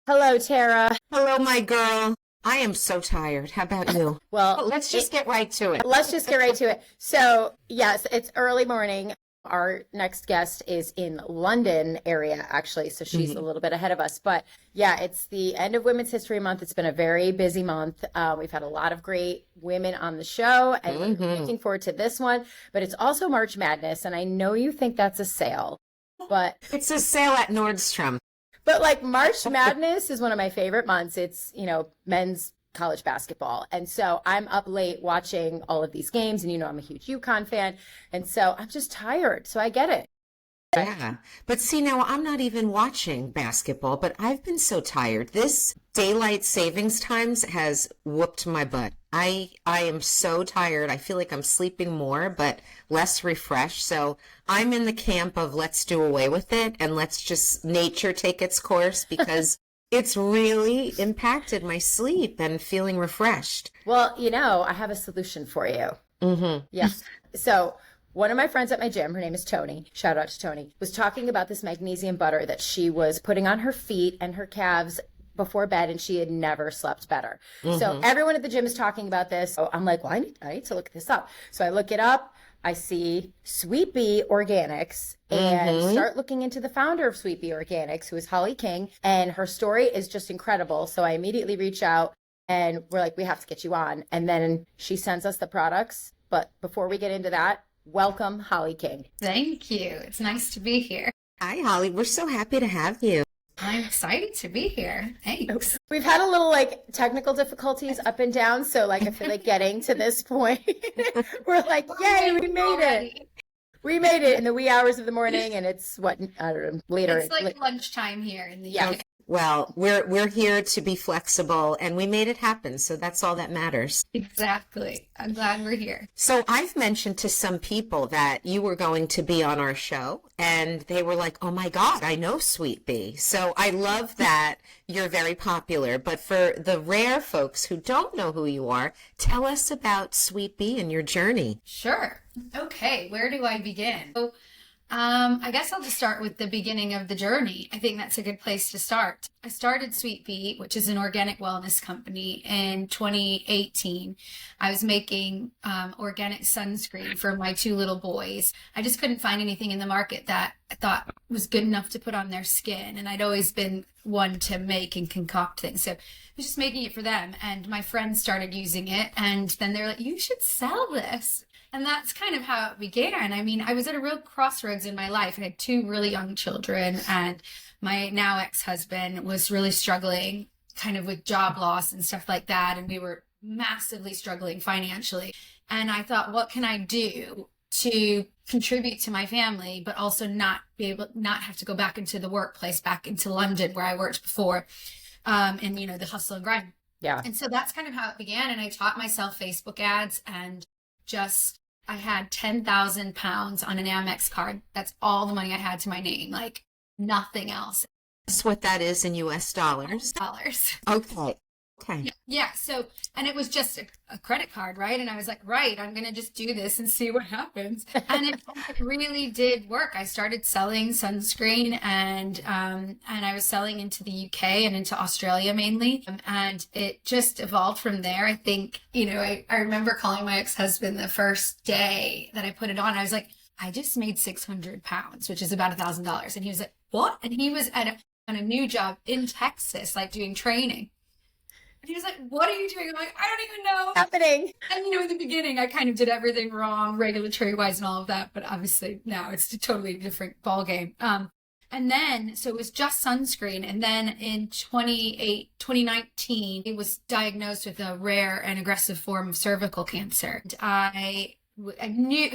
Hello, Tara. Hello, my girl. I am so tired. How about you? Well, But let's just get right to it. let's just get right to it. So, yes, it's early morning. Our next guest is in London area, actually, so she's a little bit ahead of us. But yeah, it's the end of Women's History Month. It's been a very busy month. We've had a lot of great women on the show, and we're looking forward to this one. But it's also March Madness, and I know you think that's a sale, but It's a sale at Nordstrom. like March Madness is one of my favorite months. It's, men's college basketball. And so I'm up late watching all of these games. And, I'm a huge UConn fan. And so I'm just tired. So I get it. Yeah. But see, now I'm not even watching basketball, but I've been so tired. This daylight savings times has whooped my butt. I am so tired. I feel like I'm sleeping more, but less refreshed. So I'm in the camp of let's do away with it and let's just nature take its course because it's really impacted my sleep and feeling refreshed. Well, I have a solution for you. Yes. So one of my friends at my gym, her name is Tony, shout out to Tony, was talking about this magnesium butter that she was putting on her feet and her calves before bed, and she had never slept better. So everyone at the gym is talking about this. So I'm like, well, I need to look this up. So I look it up. I see Sweet Bee Organics and start looking into the founder of Sweet Bee Organics, who is Hollie King. And her story is just incredible. So I immediately reach out and we're like, we have to get you on. And then she sends us the products. But before we get into that, welcome, Hollie King. Thank you. It's nice to be here. Hi, Holly. We're so happy to have you. I'm excited to be here. Thanks. We've had a little technical difficulties up and down. So I feel like getting to this point, we're like, yay, we made it. We made it in the wee hours of the morning. And it's I don't know, later. It's like lunchtime here in the Yeah. UK. Well, we're here to be flexible and we made it happen. So that's all that matters. Exactly. I'm glad we're here. So I've mentioned to some people that you were going to be on our show and they were like, oh my God, I know Sweet Bee. So I love that you're very popular. But for the rare folks who don't know who you are, tell us about Sweet Bee and your journey. Sure. Okay. Where do I begin? So, I guess I'll just start with the beginning of the journey. I think that's a good place to start. I started Sweet Bee, which is an organic wellness company, in 2018. I was making organic sunscreen for my two little boys. I just couldn't find anything in the market that I thought was good enough to put on their skin. And I'd always been one to make and concoct things. So I was just making it for them. And my friends started using it. And then they're like, you should sell this. And that's kind of how it began. I mean, I was at a real crossroads in my life. I had two really young children, and my now ex-husband was really struggling kind of with job loss and stuff like that. And we were massively struggling financially. And I thought, what can I do to contribute to my family, but also not have to go back into the workplace, back into London where I worked before, and, the hustle and grind. Yeah. And so that's kind of how it began. And I taught myself Facebook ads and I had 10,000 pounds on an Amex card. That's all the money I had to my name, like nothing else. That's what that is in US dollars. Okay. Okay. Yeah. So, and it was just a credit card, right? And I was like, right, I'm going to just do this and see what happens. And it really did work. I started selling sunscreen and I was selling into the UK and into Australia mainly. And it just evolved from there. I think, I remember calling my ex-husband the first day that I put it on. I was like, I just made 600 pounds, which is about $1,000. And he was like, what? And he was on a new job in Texas, like doing training. And he was like, what are you doing? I'm like, I don't even know. Happening. And, in the beginning, I kind of did everything wrong, regulatory-wise and all of that. But obviously now it's a totally different ballgame. And then, so it was just sunscreen. And then in 2019, he was diagnosed with a rare and aggressive form of cervical cancer. And I knew,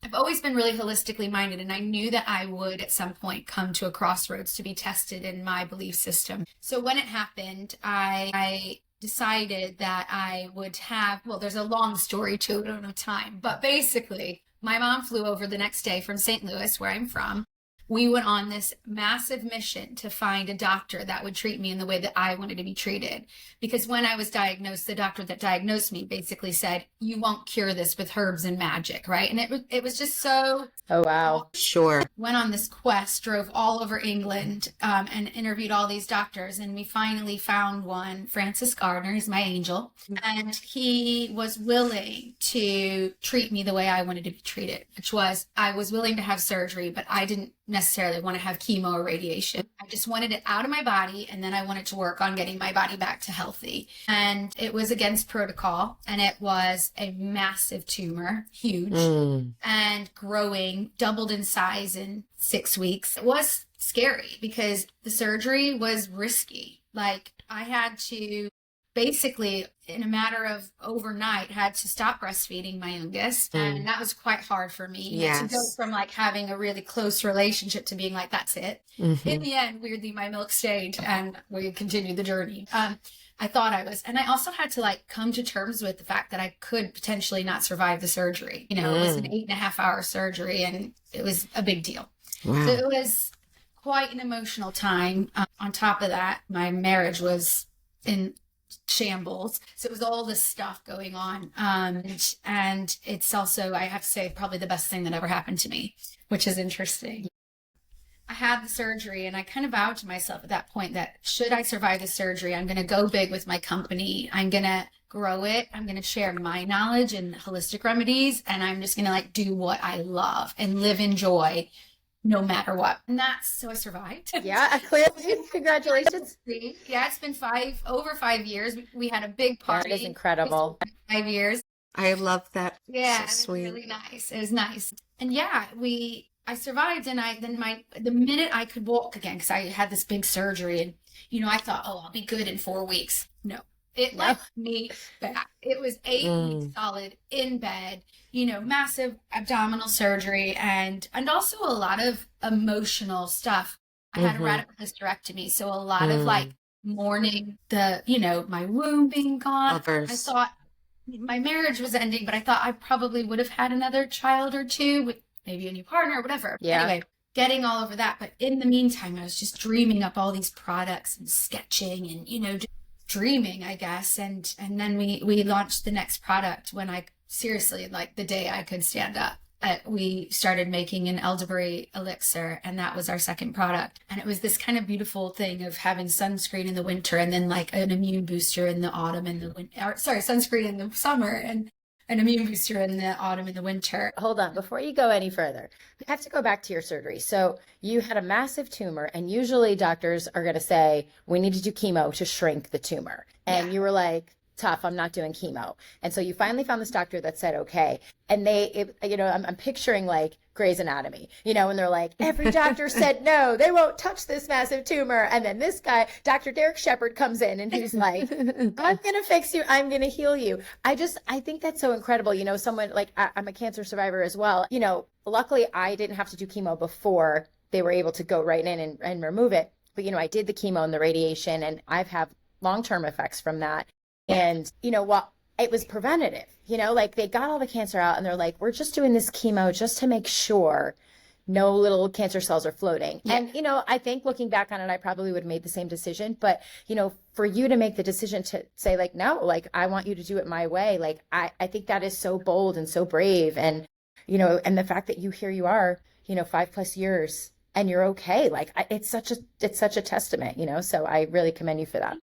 I've always been really holistically minded, and I knew that I would at some point come to a crossroads to be tested in my belief system. So when it happened, I decided that I would have, there's a long story to it, I don't have time, but basically my mom flew over the next day from St. Louis, where I'm from, we went on this massive mission to find a doctor that would treat me in the way that I wanted to be treated. Because when I was diagnosed, the doctor that diagnosed me basically said, you won't cure this with herbs and magic, right? And it was just so... Oh, wow. Sure. Went on this quest, drove all over England, and interviewed all these doctors. And we finally found one, Francis Gardner, he's my angel. And he was willing to treat me the way I wanted to be treated, which was I was willing to have surgery, but I didn't necessarily want to have chemo or radiation. I just wanted it out of my body, and then I wanted to work on getting my body back to healthy. And it was against protocol, and it was a massive tumor, huge, and growing, doubled in size in 6 weeks. It was scary because the surgery was risky. Like, I had to basically, in a matter of overnight, had to stop breastfeeding my youngest. And that was quite hard for me. Yes. To go from like having a really close relationship to being like, that's it. In the end, weirdly, my milk stayed and we continued the journey. I thought I was. And I also had to like come to terms with the fact that I could potentially not survive the surgery. You know, it was an 8.5-hour surgery and it was a big deal. Wow. So it was quite an emotional time. On top of that, my marriage was in shambles. So it was all this stuff going on. And it's also, I have to say, probably the best thing that ever happened to me, which is interesting. I had the surgery and I kind of vowed to myself at that point that should I survive the surgery, I'm going to go big with my company. I'm going to grow it. I'm going to share my knowledge in holistic remedies. And I'm just going to like do what I love and live in joy no matter what. And so I survived. Yeah, clearly. Congratulations. Yeah, it's been over 5 years. We had a big party. That is incredible. 5 years. I love that. Yeah, So it was sweet. really nice. It was nice. And yeah, I survived, and the minute I could walk again, because I had this big surgery, and I thought, oh, I'll be good in 4 weeks. No, it left me back. It was 8 weeks solid in bed, massive abdominal surgery, and also a lot of emotional stuff. I had a radical hysterectomy, so a lot of like mourning my womb being gone. Others. I thought my marriage was ending, but I thought I probably would have had another child or two with maybe a new partner or whatever. Yeah. Anyway, getting all over that. But in the meantime, I was just dreaming up all these products and sketching and, just dreaming, I guess. And then we launched the next product when seriously, like the day I could stand up. We started making an elderberry elixir, and that was our second product. And it was this kind of beautiful thing of having sunscreen in the winter and then like an immune booster in the autumn and the winter. Sorry, sunscreen in the summer and an immune booster in the autumn and the winter. Hold on, before you go any further, I have to go back to your surgery. So you had a massive tumor, and usually doctors are going to say, we need to do chemo to shrink the tumor. And you were like, tough, I'm not doing chemo. And so you finally found this doctor that said, okay. And I'm picturing like Grey's Anatomy, and they're like, every doctor said no, they won't touch this massive tumor. And then this guy, Dr. Derek Shepard, comes in and he's like, I'm going to fix you. I'm going to heal you. I think that's so incredible. Someone like, I'm a cancer survivor as well. Luckily I didn't have to do chemo before they were able to go right in and remove it. But, I did the chemo and the radiation, and I've had long-term effects from that. And, it was preventative, like they got all the cancer out and they're like, we're just doing this chemo just to make sure no little cancer cells are floating. Yeah. And, I think looking back on it, I probably would have made the same decision. But, for you to make the decision to say like, no, like, I want you to do it my way. Like, I think that is so bold and so brave. And, and the fact that here you are, 5+ years and you're okay. Like, it's such a testament, so I really commend you for that.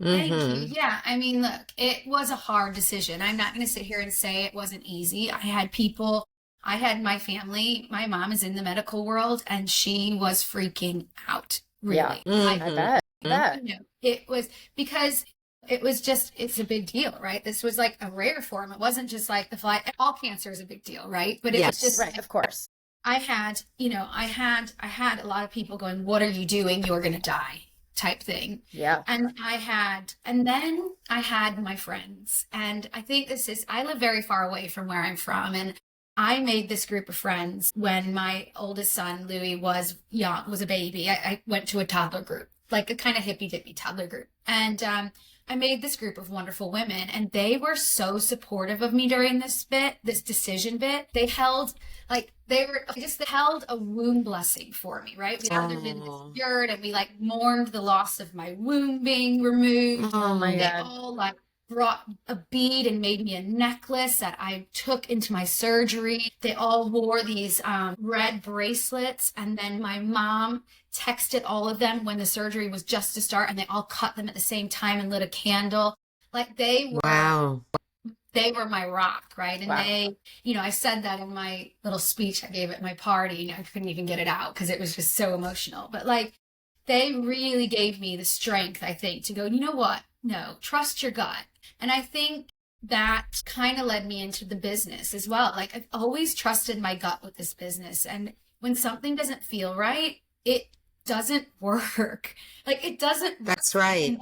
Thank you. Yeah. I mean, look, it was a hard decision. I'm not going to sit here and say it wasn't easy. I had my family, my mom is in the medical world, and she was freaking out. Really. Yeah. I bet. It was because it was just, it's a big deal, right? This was like a rare form. It wasn't just like the fly. All cancer is a big deal, right? But it was just right. Of course. I had a lot of people going, what are you doing? You're going to die. Type thing. Yeah. And then I had my friends. And I think I live very far away from where I'm from. And I made this group of friends when my oldest son, Louis, was young, was a baby. I went to a toddler group, like a kind of hippy dippy toddler group. And I made this group of wonderful women, and they were so supportive of me during this decision bit. They held just held a womb blessing for me, right? We gathered in this yurt and we like mourned the loss of my womb being removed. Oh my They God. all like brought a bead and made me a necklace that I took into my surgery. They all wore these red bracelets, and then my mom texted all of them when the surgery was just to start, and they all cut them at the same time and lit a candle. Like they were my rock, right? And Wow. they, I said that in my little speech I gave at my party. I couldn't even get it out because it was just so emotional. But like, they really gave me the strength, I think, to go, you know what? No, trust your gut. And I think that kind of led me into the business as well. Like, I've always trusted my gut with this business. And when something doesn't feel right, it doesn't work. Like, it doesn't. That's right.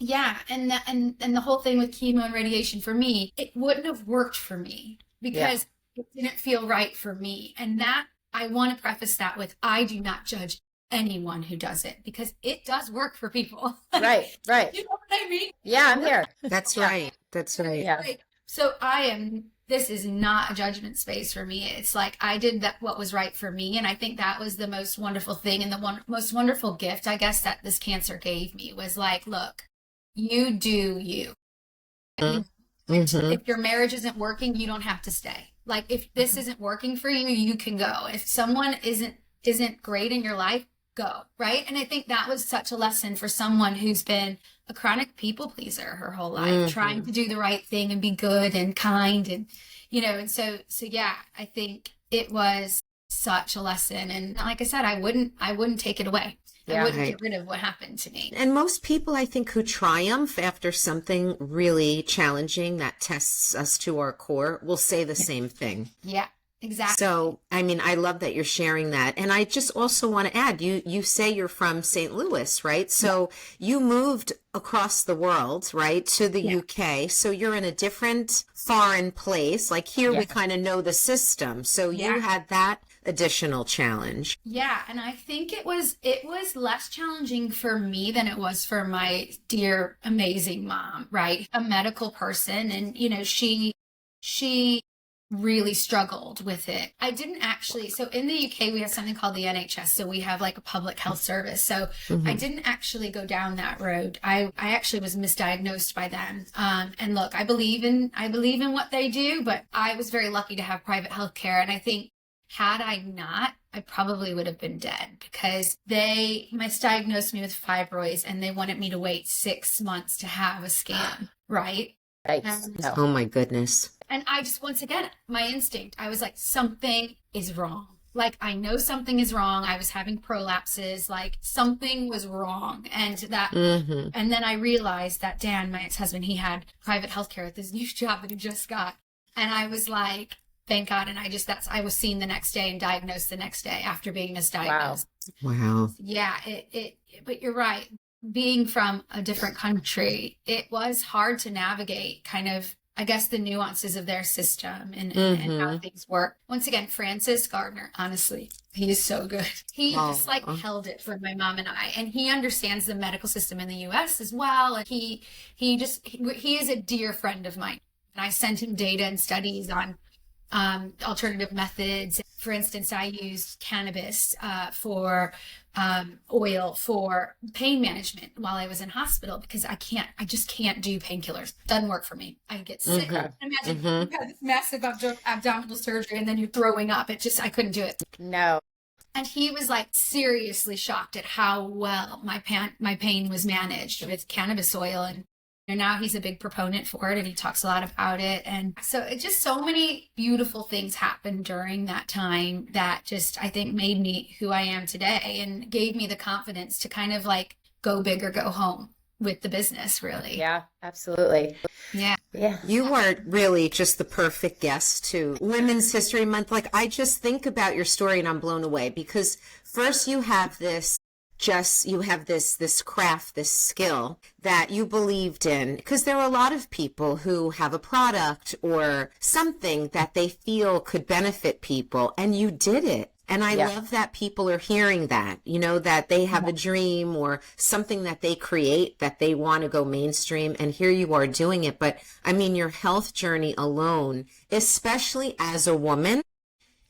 Yeah, and the whole thing with chemo and radiation for me, it wouldn't have worked for me because it didn't feel right for me. And that, I want to preface that with, I do not judge anyone who does it because it does work for people. Right. You know what I mean? Yeah, I'm here. That's right. That's right. Yeah. So this is not a judgment space for me. It's like I did what was right for me. And I think that was the most wonderful thing and the most wonderful gift, I guess, that this cancer gave me was like, look, you do you. If your marriage isn't working, you don't have to stay. Like, if this isn't working for you, you can go. If someone isn't great in your life, go, right? And I think that was such a lesson for someone who's been a chronic people pleaser her whole life, trying to do the right thing and be good and kind and, and so yeah, I think it was such a lesson. And like I said, I wouldn't take it away. I wouldn't get rid of what happened to me. And most people, I think, who triumph after something really challenging that tests us to our core will say the same thing. Yeah. Exactly. So, I mean, I love that you're sharing that. And I just also want to add, you say you're from St. Louis, right? So you moved across the world, right, to the UK. So you're in a different foreign place. Like here, we kind of know the system. So you had that additional challenge. Yeah. And I think it was less challenging for me than it was for my dear, amazing mom, right? A medical person. And, she really struggled with it. I didn't actually, so in the UK, we have something called the NHS. So we have like a public health service. So I didn't actually go down that road. I actually was misdiagnosed by them. And look, I believe in what they do, but I was very lucky to have private health care. And I think had I not, I probably would have been dead because they misdiagnosed me with fibroids and they wanted me to wait 6 months to have a scan, right? Right. No. Oh my goodness. And I just, once again, my instinct, I was like, something is wrong. Like, I know something is wrong. I was having prolapses, like something was wrong. And that, and then I realized that Dan, my ex-husband, he had private healthcare at this new job that he just got. And I was like, thank God. And I was seen the next day and diagnosed the next day after being misdiagnosed. Wow. Yeah. But you're right. Being from a different country, it was hard to navigate kind of, I guess, the nuances of their system and how things work. Once again, Francis Gardner, honestly, he is so good. He just like held it for my mom and I, and he understands the medical system in the US as well. And he is a dear friend of mine. And I sent him data and studies on alternative methods. For instance, I used cannabis for oil for pain management while I was in hospital because I just can't do painkillers. Doesn't work for me. I get sick. Imagine you have this massive abdominal surgery and then you're throwing up. I couldn't do it. No. And he was like seriously shocked at how well my pain was managed with cannabis oil. And now he's a big proponent for it and he talks a lot about it. And so it just so many beautiful things happened during that time that just, I think, made me who I am today and gave me the confidence to kind of like go big or go home with the business, really. Yeah, absolutely. Yeah. You are really just the perfect guest to Women's History Month. Like, I just think about your story and I'm blown away because first you have this craft, this skill that you believed in, because there are a lot of people who have a product or something that they feel could benefit people, and you did it. And I love that people are hearing that, you know, that they have a dream or something that they create that they want to go mainstream. And here you are doing it. But I mean, your health journey alone, especially as a woman,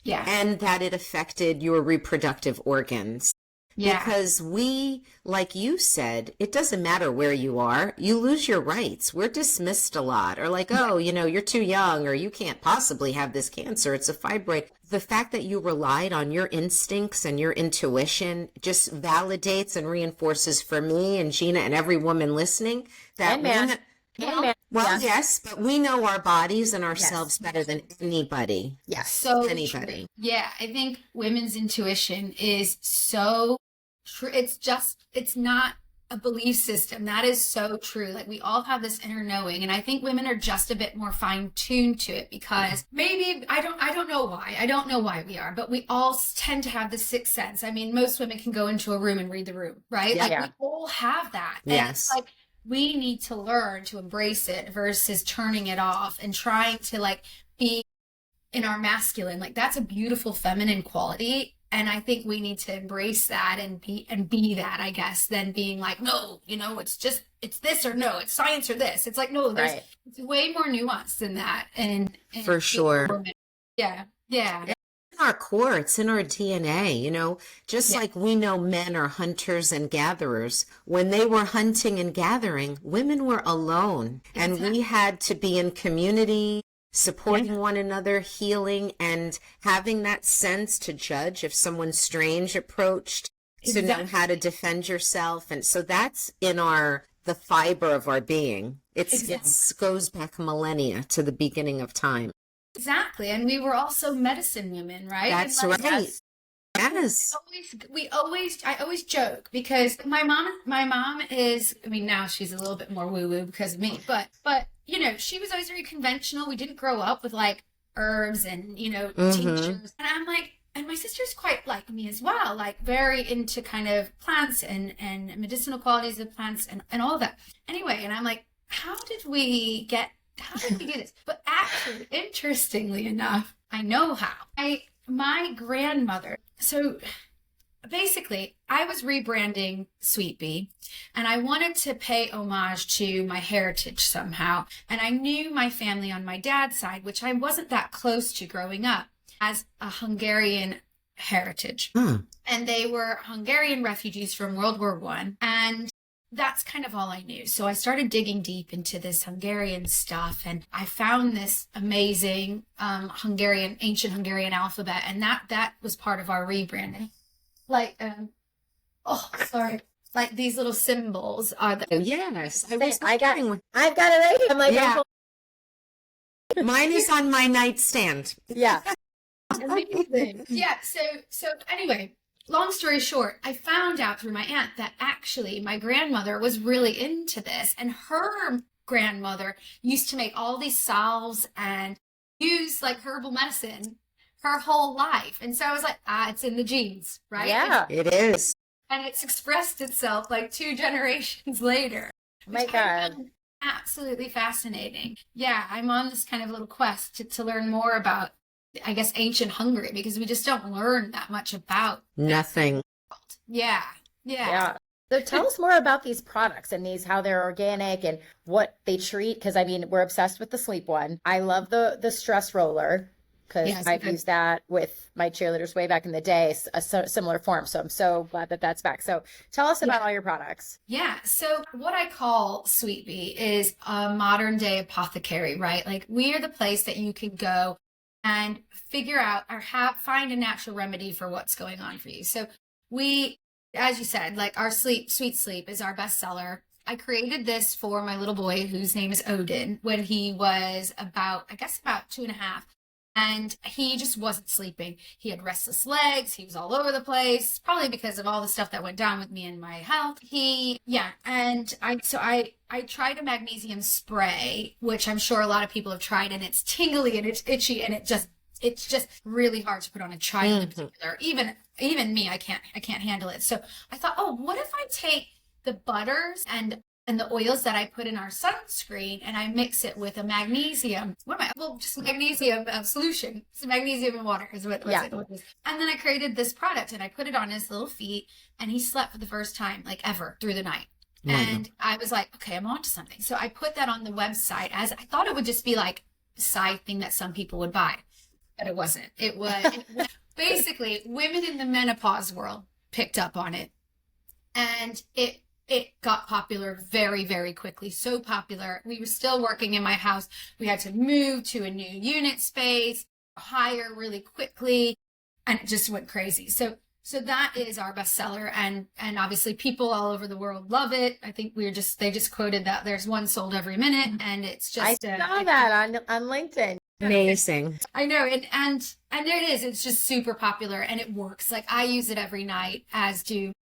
and that it affected your reproductive organs. Yeah. Because we, like you said, it doesn't matter where you are, you lose your rights. We're dismissed a lot, or like, oh, you know, you're too young, or you can't possibly have this cancer. It's a fibroid. The fact that you relied on your instincts and your intuition just validates and reinforces for me and Gina and every woman listening that yes, but we know our bodies and ourselves better than anybody. Yes. So anybody. Yeah, I think women's intuition is so true. It's not a belief system. That is so true. Like, we all have this inner knowing, and I think women are just a bit more fine-tuned to it because maybe I don't know why. I don't know why we are, but we all tend to have the sixth sense. I mean, most women can go into a room and read the room, right? Yeah, we all have that. And yes. It's we need to learn to embrace it versus turning it off and trying to be in our masculine. That's a beautiful feminine quality. And I think we need to embrace that and be that, I guess, than being no, it's this or no, it's science or this. It's no, it's way more nuanced than that. And for sure. Yeah. Yeah. In our core, it's in our DNA, just like we know men are hunters and gatherers. When they were hunting and gathering, women were alone, and we had to be in community, supporting one another, healing, and having that sense to judge if someone's strange approached, to know how to defend yourself. And so that's in the fiber of our being. It goes back millennia to the beginning of time. Exactly. And we were also medicine women, right? That's right. Yes. I always joke because my mom is, I mean, now she's a little bit more woo-woo because of me, but she was always very conventional. We didn't grow up with herbs and, tinctures. And I'm and my sister's quite like me as well, very into kind of plants and medicinal qualities of plants and all of that. Anyway, and I'm how did we do this? But actually, interestingly enough, I know how. My grandmother, so basically, I was rebranding Sweet Bee, and I wanted to pay homage to my heritage somehow. And I knew my family on my dad's side, which I wasn't that close to growing up, as a Hungarian heritage. And they were Hungarian refugees from World War I. And that's kind of all I knew. So I started digging deep into this Hungarian stuff, and I found this amazing ancient Hungarian alphabet, and that was part of our rebranding. These little symbols are yes. I've got it right here. I'm mine is on my nightstand. Yeah. Amazing. Yeah. So anyway, long story short, I found out through my aunt that actually my grandmother was really into this, and her grandmother used to make all these salves and use herbal medicine her whole life. And so I was it's in the genes, right? Yeah, it is. And it's expressed itself 2 generations later. Oh my God. Absolutely fascinating. Yeah, I'm on this kind of little quest to learn more about, I guess, ancient Hungary, because we just don't learn that much about nothing. Yeah. So tell us more about these products and how they're organic and what they treat. Because I mean, we're obsessed with the sleep one. I love the stress roller, because I've used that with my cheerleaders way back in the day, a similar form. So I'm so glad that that's back. So tell us about all your products. Yeah. So what I call Sweet Bee is a modern day apothecary, right? We are the place that you can go and figure out or find a natural remedy for what's going on for you. So we, as you said, our Sweet Sleep is our bestseller. I created this for my little boy, whose name is Odin, when he was about 2.5. And he just wasn't sleeping. He had restless legs. He was all over the place, probably because of all the stuff that went down with me and my health. And I tried a magnesium spray, which I'm sure a lot of people have tried, and it's tingly and it's itchy, and it's just really hard to put on a child in particular. Even me, I can't handle it. So I thought, what if I take the butters and and the oils that I put in our sunscreen, and I mix it with a magnesium. Just magnesium solution. It's magnesium and water is what it is. And then I created this product and I put it on his little feet, and he slept for the first time like ever through the night. And I was like, okay, I'm onto something. So I put that on the website as I thought it would just be like a side thing that some people would buy, but it wasn't. It was basically women in the menopause world picked up on it, and it got popular very, very quickly. So popular. We were still working in my house. We had to move to a new unit space, hire really quickly, and it just went crazy. So that is our bestseller, and obviously people all over the world love it. I think they just quoted that there's one sold every minute, and it's just I saw that on LinkedIn. Amazing. I know, and there it is. It's just super popular, and it works. Like I use it every night, as do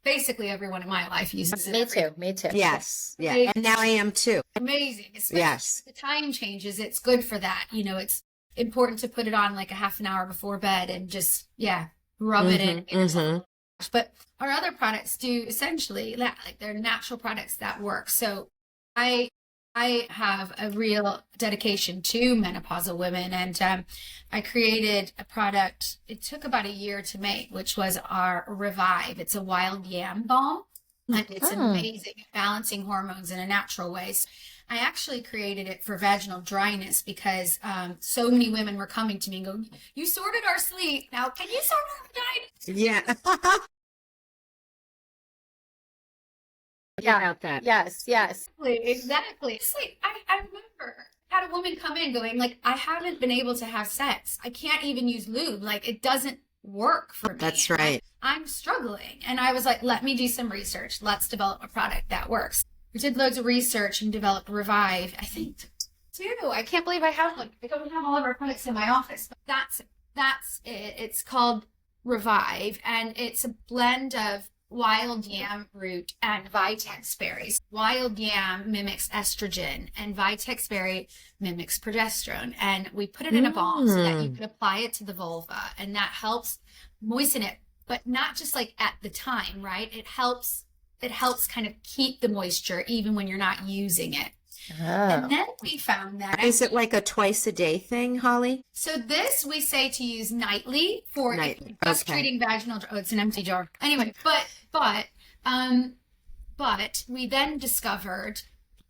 basically everyone in my life uses it. Me too. Yes. Yeah. And now I am too. Amazing. Especially if the time changes. It's good for that. You know, it's important to put it on like a half an hour before bed and just, rub it in. But our other products do essentially that. Like they're natural products that work. So I have a real dedication to menopausal women, and I created a product. It took about a year to make, which was our Revive. It's a wild yam balm, and it's amazing at balancing hormones in a natural way. So I actually created it for vaginal dryness because so many women were coming to me and going, "You sorted our sleep. Now can you sort our vagina?" Yeah. About that. Yes. Exactly. It's like, I remember had a woman come in going like, I haven't been able to have sex. I can't even use lube. Like it doesn't work for me. That's right. I'm struggling. And I was like, let me do some research. Let's develop a product that works. We did loads of research and developed Revive. I think too. I can't believe I have one. I don't have all of our products in my office, but that's it. It's called Revive, and it's a blend of wild yam root and vitex berries. Wild yam mimics estrogen, and vitex berry mimics progesterone. And we put it in a balm so that you can apply it to the vulva, and that helps moisten it, but not just like at the time, right? It helps kind of keep the moisture even when you're not using it. And then we found that. Is it like a twice a day thing, Holly? So this we say to use nightly for just treating vaginal. Oh, it's an empty jar. Anyway, but we then discovered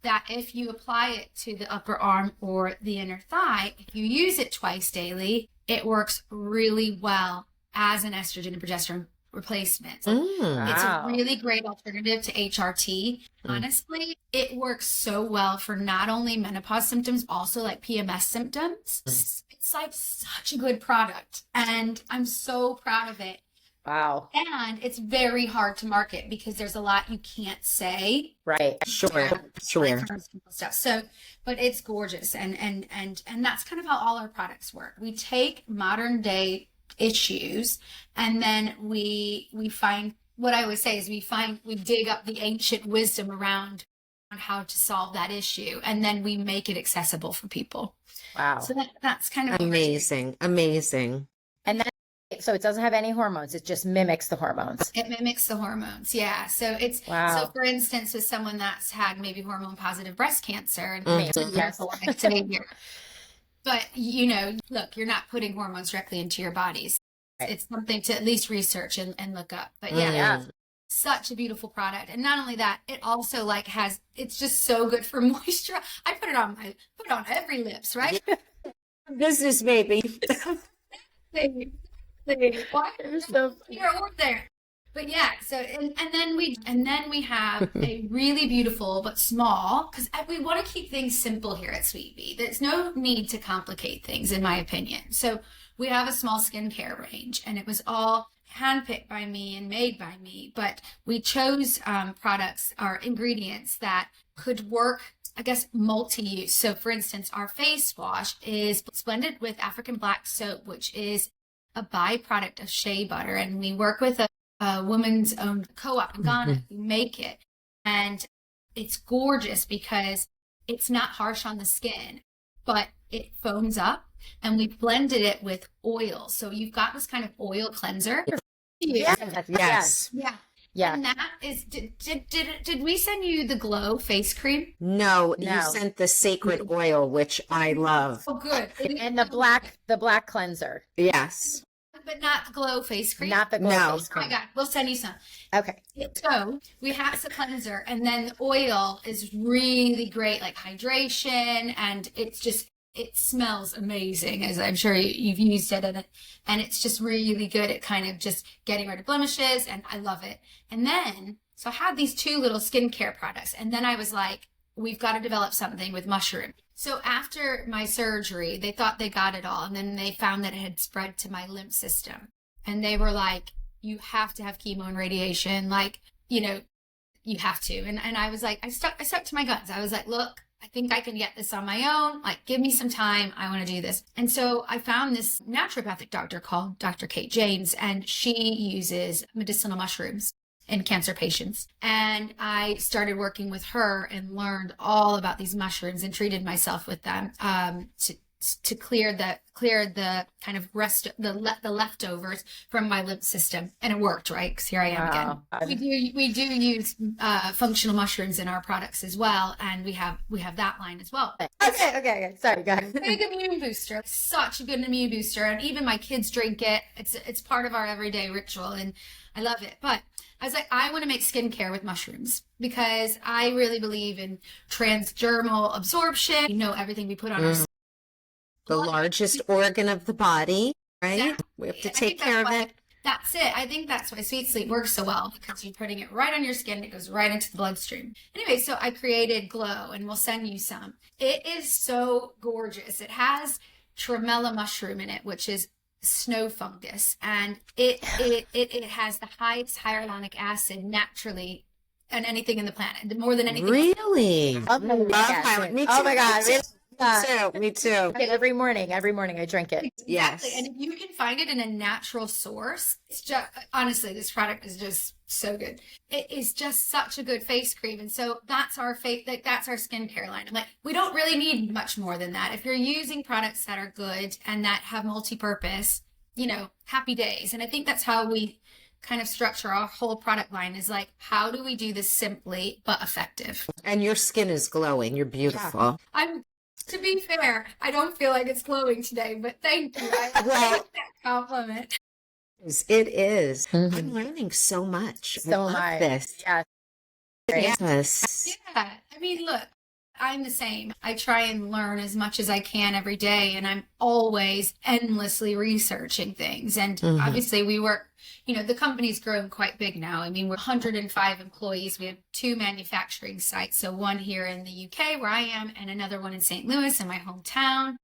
that if you apply it to the upper arm or the inner thigh, if you use it twice daily, it works really well as an estrogen and progesterone replacement. It's a really great alternative to HRT. Honestly, it works so well for not only menopause symptoms, also like PMS symptoms. It's like such a good product, and I'm so proud of it. Wow. And it's very hard to market because there's a lot you can't say. Right. Sure. Stuff. So, but it's gorgeous, and that's kind of how all our products work. We take modern day issues, and then we find, what I always say is we dig up the ancient wisdom around on how to solve that issue, and then we make it accessible for people. Wow. So that's kind of amazing. And then, so it doesn't have any hormones. It just mimics the hormones. It mimics the hormones. Yeah. So it's, so for instance, with someone that's had maybe hormone positive breast cancer, and careful what I say here. But, you know, look, you're not putting hormones directly into your bodies. Right. It's something to at least research and look up. But yeah, such a beautiful product. And not only that, it also like it's just so good for moisture. I put it on every lips, right? Business baby. Here or there. But yeah, so and then we have a really beautiful but small, because we want to keep things simple here at Sweet Bee. There's no need to complicate things, in my opinion. So we have a small skincare range, and it was all handpicked by me and made by me. But we chose products or ingredients that could work, I guess, multi-use. So for instance, our face wash is blended with African black soap, which is a byproduct of shea butter, and we work with a woman's own co-op in Ghana who make it, and it's gorgeous because it's not harsh on the skin, but it foams up, and we blended it with oil, so you've got this kind of oil cleanser. Yes. Yeah, Yeah. And that is, did we send you the Glow face cream? No, No. you sent the sacred oil, which I love. Oh, good. And the black cleanser. Yes. But not the Glow face cream. Not the glow No. face Oh my cream. God, we'll send you some. Okay. So we have the cleanser, and then the oil is really great, like hydration, and it smells amazing, as I'm sure you've used it, and it's just really good at kind of just getting rid of blemishes, and I love it. And then, so I had these two little skincare products, and then I was like, we've got to develop something with mushroom. So after my surgery, they thought they got it all, and then they found that it had spread to my lymph system. And they were like, you have to have chemo and radiation, like, you have to. And I was like, I stuck to my guns. I was like, look, I think I can get this on my own. Like, give me some time. I want to do this. And so I found this naturopathic doctor called Dr. Kate James, and she uses medicinal mushrooms in cancer patients. And I started working with her and learned all about these mushrooms and treated myself with them to clear the kind of the leftovers from my lymph system. And it worked, right? Because here I am again. We do use functional mushrooms in our products as well, and we have that line as well. Okay. Sorry, go ahead. Big immune booster, such a good immune booster, and even my kids drink it. It's part of our everyday ritual, and I love it. But I was like, I want to make skincare with mushrooms because I really believe in transdermal absorption. Everything we put on our The largest organ of the body, right? Exactly. We have to take care of it. That's it. I think that's why Sweet Sleep works so well, because you're putting it right on your skin. It goes right into the bloodstream. Anyway, so I created Glow, and we'll send you some. It is so gorgeous. It has tremella mushroom in it, which is snow fungus, and it has the highest hyaluronic acid naturally and anything in the planet, more than anything Really? Oh my God. Me too. Oh my God. Me too. Every morning I drink it. Yes. Exactly. And if you can find it in a natural source, it's just, honestly, this product is just so good. It is just such a good face cream. And so that's our that's our skincare line. I'm like, we don't really need much more than that. If you're using products that are good and that have multi-purpose, happy days. And I think that's how we kind of structure our whole product line, is like, how do we do this simply but effective? And your skin is glowing. You're beautiful. To be fair, I don't feel like it's glowing today, but thank you. I like that compliment. It is. Mhm. I'm learning so much. So I am love I. this. Yeah. Yes. Yeah. I mean, look, I'm the same. I try and learn as much as I can every day, and I'm always endlessly researching things. And obviously we work, the company's grown quite big now. I mean, we're 105 employees. We have 2 manufacturing sites. So one here in the UK where I am, and another one in St. Louis in my hometown.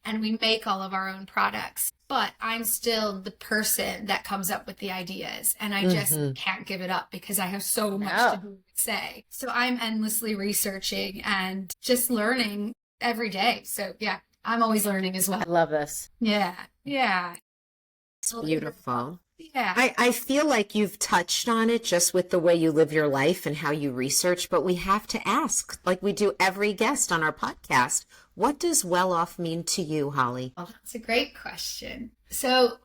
And we make all of our own products. But I'm still the person that comes up with the ideas, and I just can't give it up because I have so much to say. So I'm endlessly researching and just learning every day. So yeah, I'm always learning as well. I love this. Yeah. It's beautiful. Yeah. I feel like you've touched on it just with the way you live your life and how you research, but we have to ask, like we do every guest on our podcast, what does well off mean to you, Hollie? Oh, that's a great question. So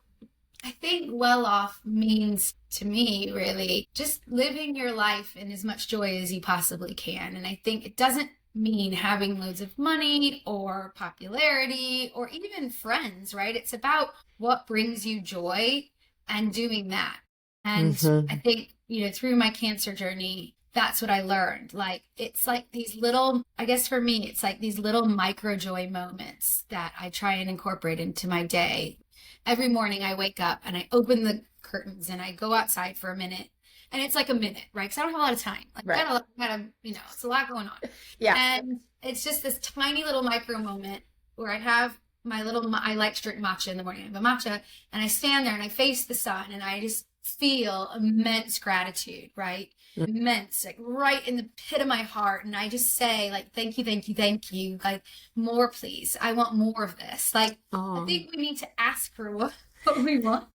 I think well off means to me really just living your life in as much joy as you possibly can. And I think it doesn't mean having loads of money or popularity or even friends, right? It's about what brings you joy and doing that. And I think, through my cancer journey, that's what I learned. Like, it's like these little, I guess for me, it's like these little micro joy moments that I try and incorporate into my day. Every morning I wake up and I open the curtains and I go outside for a minute. And it's like a minute, right? Because I don't have a lot of time. Like, Right. gotta, it's a lot going on. Yeah. And it's just this tiny little micro moment where I have I like to drink matcha in the morning. I have a matcha, and I stand there and I face the sun, and I just feel immense gratitude, right? Immense, like right in the pit of my heart. And I just say, like, thank you. Like, more, please. I want more of this. Like, I think we need to ask for what we want.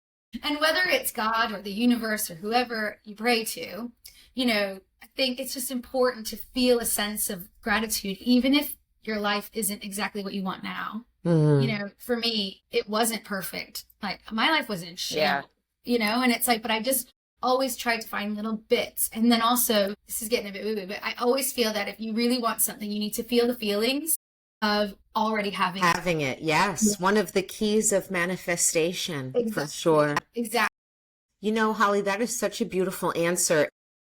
And whether it's God or the universe or whoever you pray to, I think it's just important to feel a sense of gratitude, even if your life isn't exactly what you want now. For me, it wasn't perfect. Like, my life was in shit, and it's like, but I just always try to find little bits. And then also, this is getting a bit woo-woo, but I always feel that if you really want something, you need to feel the feelings of already having it. Having it, yes. One of the keys of manifestation, for sure. Exactly. You know, Holly, that is such a beautiful answer.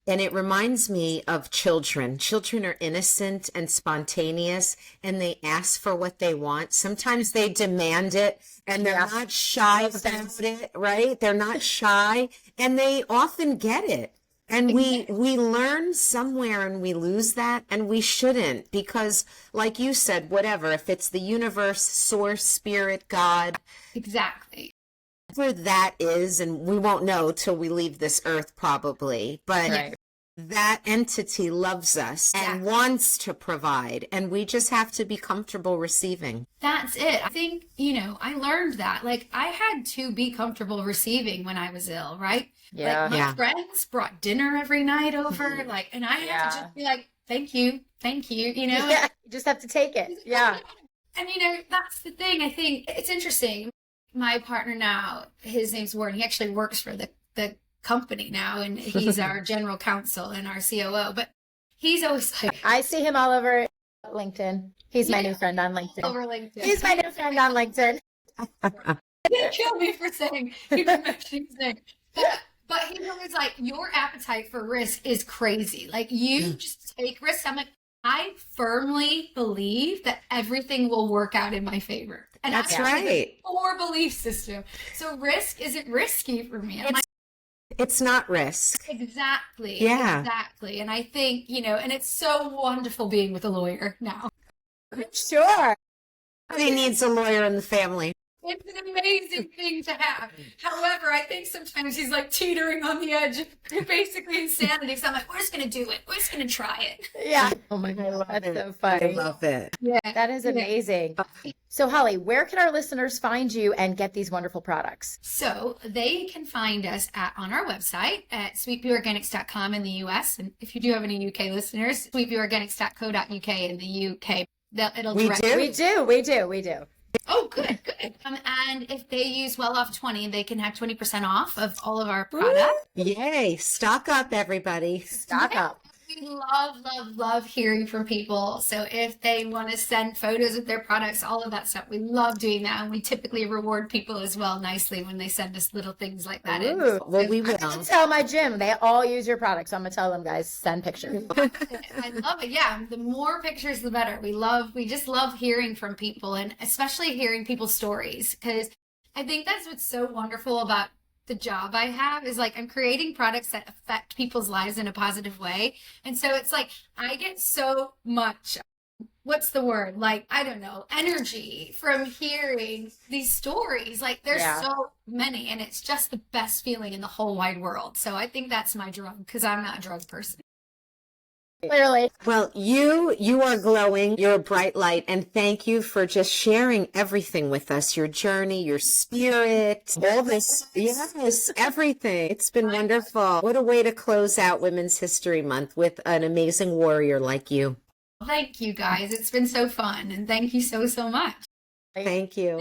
And it reminds me of children. Children are innocent and spontaneous, and they ask for what they want. Sometimes they demand it, and they're not shy about it, right? They're not shy, and they often get it. And we learn somewhere and we lose that, and we shouldn't, because like you said, whatever, if it's the universe, source, spirit, God. Exactly. Whatever that is, and we won't know till we leave this earth probably, but that entity loves us and wants to provide, and we just have to be comfortable receiving. That's it. I think, I learned that. Like, I had to be comfortable receiving when I was ill, right? Yeah. Like, my friends brought dinner every night over, and I had to just be like, thank you, Yeah, you just have to take it. Yeah. And, that's the thing. I think it's interesting. My partner now, his name's Warren. He actually works for the company now, and he's our general counsel and our COO. But he's always like, I see him all over LinkedIn. He's my new friend on LinkedIn. Over LinkedIn. He's my new friend on LinkedIn. They kill me for saying even mentioning his name. But he's always like, your appetite for risk is crazy. Like, you just take risks. I'm like, I firmly believe that everything will work out in my favor. And that's I have right. a core belief system. So risk isn't risky for me. It's not risk. Exactly. Yeah. Exactly. And I think, and it's so wonderful being with a lawyer now. Sure. Everybody needs a lawyer in the family. It's an amazing thing to have. However, I think sometimes he's like teetering on the edge of basically insanity. So I'm like, we're just going to do it. We're just going to try it. Yeah. Oh my God. That's so funny. I love it. Yeah. That is amazing. So, Holly, where can our listeners find you and get these wonderful products? So they can find us on our website at sweetbeeorganics.com in the US. And if you do have any UK listeners, sweetbeeorganics.co.uk in the UK. It'll We direct do? We do. Oh, good. And if they use Well Off 20, they can have 20% off of all of our products. Yay. Stock up, everybody. Stock up. We love hearing from people. So if they want to send photos of their products, all of that stuff, we love doing that. And we typically reward people as well nicely when they send us little things like that. Ooh. Well, we will. I tell my gym, they all use your products. So I'm going to tell them, guys, send pictures. I love it. Yeah. The more pictures, the better. We just love hearing from people, and especially hearing people's stories, because I think that's what's so wonderful about the job I have is like I'm creating products that affect people's lives in a positive way. And so it's like I get so much, what's the word? Like, I don't know, energy from hearing these stories. Like there's so many, and it's just the best feeling in the whole wide world. So I think that's my drug, because I'm not a drug person. Clearly. Well, you are glowing. You're a bright light. And thank you for just sharing everything with us, your journey, your spirit, all this. Yes, everything. It's been wonderful. What a way to close out Women's History Month with an amazing warrior like you. Thank you, guys. It's been so fun. And thank you so much. Thank you.